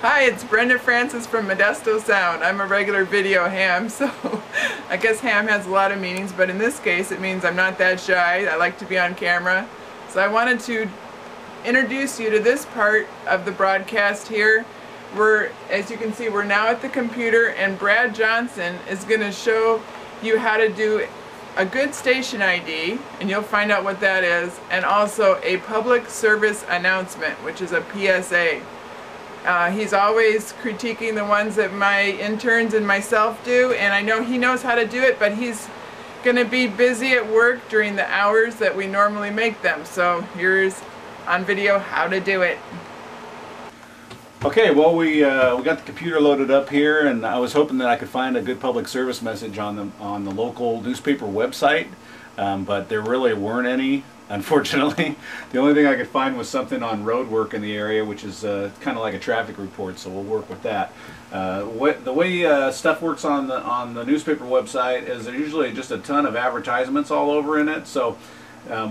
Hi, it's Brenda Francis from Modesto Sound. I'm a regular video ham, so I guess ham has a lot of meanings, but in this case it means I'm not that shy. I like to be on camera. So I wanted to introduce you to this part of the broadcast here. As you can see, we're now at the computer, and Brad Johnson is going to show you how to do a good station ID, and you'll find out what that is, and also a public service announcement, which is a PSA. He's always critiquing the ones that my interns and myself do, and I know he knows how to do it, but he's going to be busy at work during the hours that we normally make them. So here's on video how to do it. Okay, well we got the computer loaded up here, and I was hoping that I could find a good public service message on the local newspaper website, but there really weren't any, unfortunately. The only thing I could find was something on road work in the area, which is kind of like a traffic report, so we'll work with that. The way stuff works on the newspaper website is there's usually just a ton of advertisements all over in it, so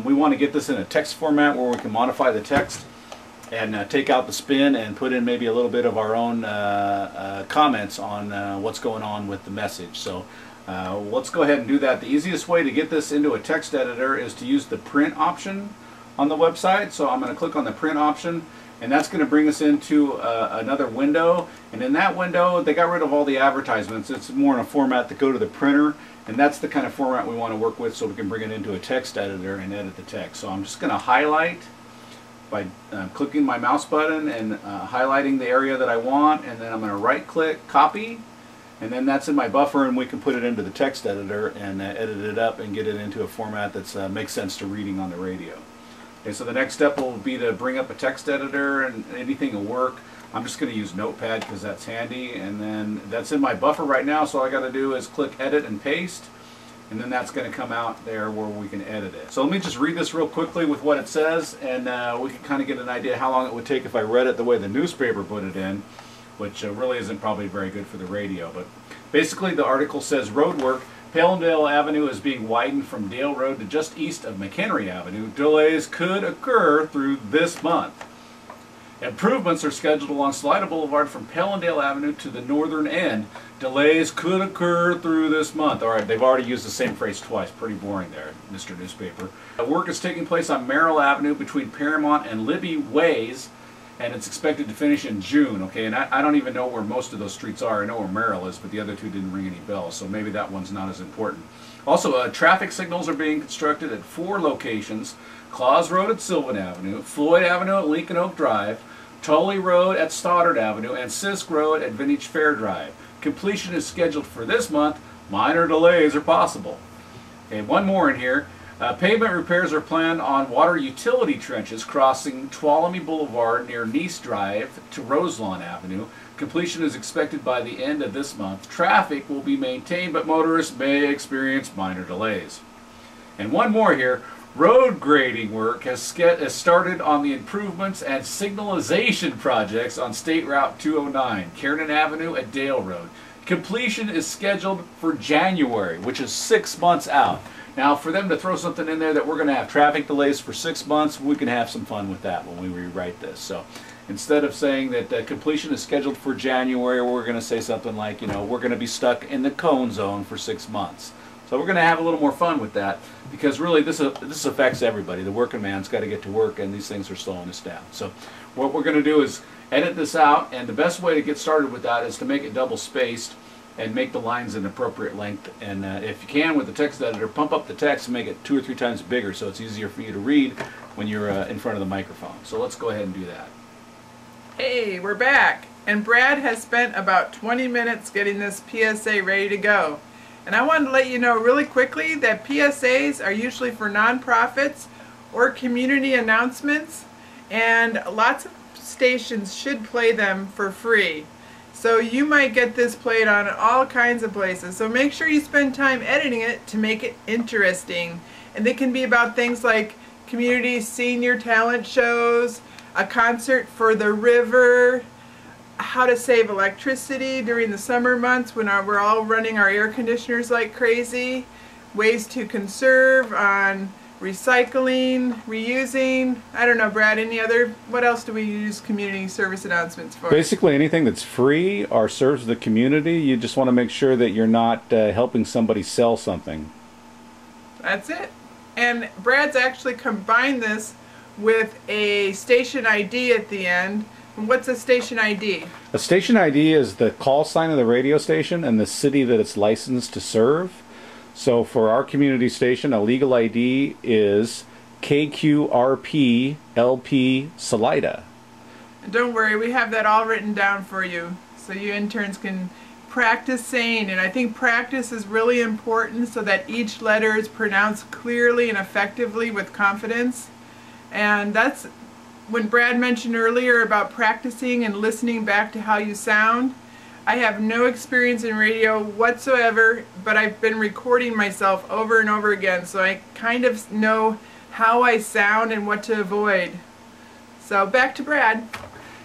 we want to get this in a text format where we can modify the text and take out the spin and put in maybe a little bit of our own comments on what's going on with the message. So let's go ahead and do that. The easiest way to get this into a text editor is to use the print option on the website. So I'm going to click on the print option, and that's going to bring us into another window. And in that window, they got rid of all the advertisements. It's more in a format that go to the printer, and that's the kind of format we want to work with, so we can bring it into a text editor and edit the text. So I'm just going to highlight by clicking my mouse button and highlighting the area that I want, and then I'm going to right click, copy, and then that's in my buffer, and we can put it into the text editor and edit it up and get it into a format that makes sense to reading on the radio. Okay, so the next step will be to bring up a text editor, and anything will work. I'm just going to use Notepad because that's handy, and then that's in my buffer right now, so all I got to do is click edit and paste, and then that's going to come out there where we can edit it. So let me just read this real quickly with what it says, and we can kind of get an idea how long it would take if I read it the way the newspaper put it in, which really isn't probably very good for the radio. But basically the article says, road work, Palendale Avenue is being widened from Dale Road to just east of McHenry Avenue. Delays could occur through this month. Improvements are scheduled along Salida Boulevard from Palendale Avenue to the northern end. Delays could occur through this month. All right, they've already used the same phrase twice. Pretty boring there, Mr. Newspaper. Work is taking place on Merrill Avenue between Paramount and Libby Ways, and it's expected to finish in June. Okay, and I don't even know where most of those streets are. I know where Merrill is, but the other two didn't ring any bells, so maybe that one's not as important. Also, traffic signals are being constructed at 4 locations: Claus Road at Sylvan Avenue, Floyd Avenue at Lincoln Oak Drive, Tully Road at Stoddard Avenue, and Sisk Road at Vintage Fair Drive. Completion is scheduled for this month. Minor delays are possible. Okay, one more in here. Pavement repairs are planned on water utility trenches crossing Tuolumne Boulevard near Nice Drive to Roselawn Avenue. Completion is expected by the end of this month. Traffic will be maintained, but motorists may experience minor delays. And one more here. Road grading work has started on the improvements and signalization projects on State Route 209, Kiernan Avenue at Dale Road. Completion is scheduled for January, which is 6 months out. Now, for them to throw something in there that we're going to have traffic delays for 6 months, we can have some fun with that when we rewrite this. So instead of saying that completion is scheduled for January, we're going to say something like, we're going to be stuck in the cone zone for 6 months. So we're going to have a little more fun with that, because really this affects everybody. The working man's got to get to work, and these things are slowing us down. So what we're going to do is edit this out, and the best way to get started with that is to make it double spaced and make the lines an appropriate length. And if you can, with the text editor, pump up the text and make it 2 or 3 times bigger so it's easier for you to read when you're in front of the microphone. So let's go ahead and do that. Hey, we're back, and Brad has spent about 20 minutes getting this PSA ready to go. And I wanted to let you know really quickly that PSAs are usually for nonprofits or community announcements, and lots of stations should play them for free. So you might get this played on all kinds of places. So make sure you spend time editing it to make it interesting. And they can be about things like community senior talent shows, a concert for the river, how to save electricity during the summer months when we're all running our air conditioners like crazy, ways to conserve on recycling, reusing. I don't know, Brad, any other, what else do we use community service announcements for? Basically anything that's free or serves the community. You just want to make sure that you're not helping somebody sell something. That's it. And Brad's actually combined this with a station ID at the end. And what's a station ID? A station ID is the call sign of the radio station and the city that it's licensed to serve. So for our community station, a legal ID is KQRP LP Salida. And don't worry, we have that all written down for you, so you interns can practice saying. And I think practice is really important so that each letter is pronounced clearly and effectively with confidence. And that's when Brad mentioned earlier about practicing and listening back to how you sound. I have no experience in radio whatsoever, but I've been recording myself over and over again, so I kind of know how I sound and what to avoid. So back to Brad.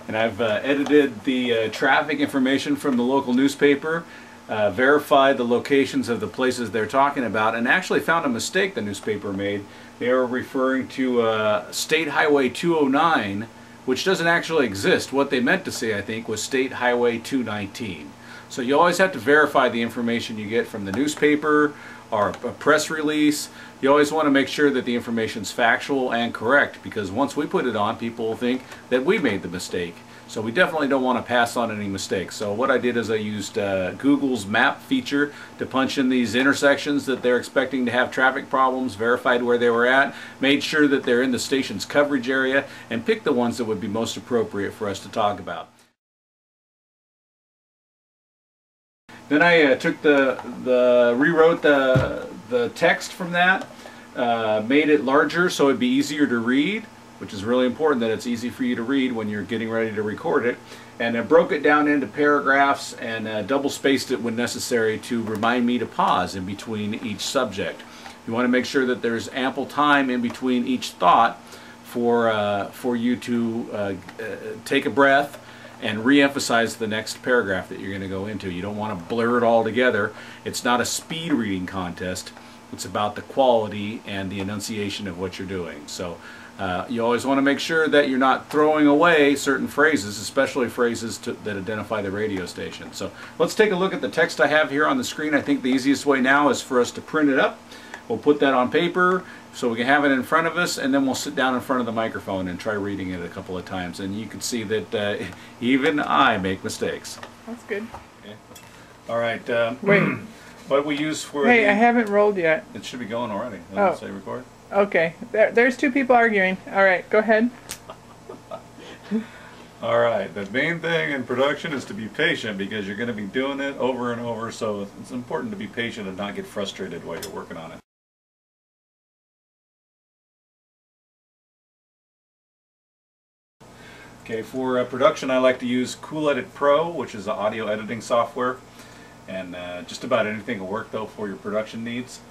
And I've edited the traffic information from the local newspaper, verified the locations of the places they're talking about, and actually found a mistake the newspaper made. They were referring to State Highway 209, which doesn't actually exist. What they meant to say, I think, was State Highway 219. So you always have to verify the information you get from the newspaper or a press release. You always want to make sure that the information is factual and correct, because once we put it on, people will think that we made the mistake. So we definitely don't want to pass on any mistakes. So what I did is I used Google's map feature to punch in these intersections that they're expecting to have traffic problems, verified where they were at, made sure that they're in the station's coverage area, and picked the ones that would be most appropriate for us to talk about. Then I rewrote the text from that, made it larger so it'd be easier to read, which is really important that it's easy for you to read when you're getting ready to record it. And I broke it down into paragraphs and double spaced it when necessary to remind me to pause in between each subject. You want to make sure that there's ample time in between each thought for you to take a breath and re-emphasize the next paragraph that you're going to go into. You don't want to blur it all together. It's not a speed reading contest. It's about the quality and the enunciation of what you're doing. So you always want to make sure that you're not throwing away certain phrases, especially phrases that identify the radio station. So let's take a look at the text I have here on the screen. I think the easiest way now is for us to print it up. We'll put that on paper so we can have it in front of us, and then we'll sit down in front of the microphone and try reading it a couple of times. And you can see that even I make mistakes. That's good. Okay. All right. Wait. What we use for Hey, I haven't rolled yet. It should be going already. Oh. Say record. Okay. There's two people arguing. All right, go ahead. All right. The main thing in production is to be patient, because you're going to be doing it over and over. So it's important to be patient and not get frustrated while you're working on it. Okay, for production I like to use Cool Edit Pro, which is an audio editing software, and just about anything will work though for your production needs.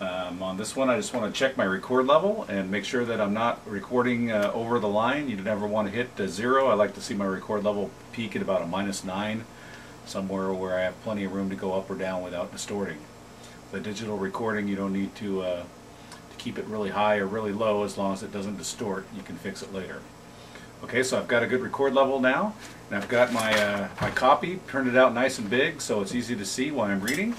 On this one I just want to check my record level and make sure that I'm not recording over the line. You never want to hit 0. I like to see my record level peak at about a -9, somewhere where I have plenty of room to go up or down without distorting. The digital recording, you don't need to keep it really high or really low. As long as it doesn't distort, you can fix it later. Okay, so I've got a good record level now, and I've got my my copy printed out nice and big so it's easy to see while I'm reading,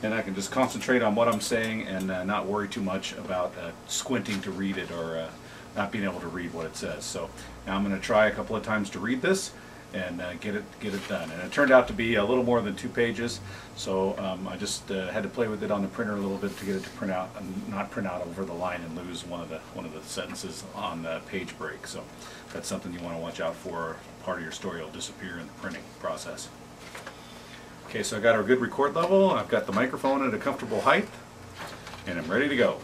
and I can just concentrate on what I'm saying and not worry too much about squinting to read it or not being able to read what it says. So now I'm going to try a couple of times to read this and get it done. And it turned out to be a little more than 2 pages, so I just had to play with it on the printer a little bit to get it to print out and not print out over the line and lose one of the sentences on the page break. So that's something you want to watch out for. Part of your story will disappear in the printing process. Okay, so I got a good record level, I've got the microphone at a comfortable height, and I'm ready to go.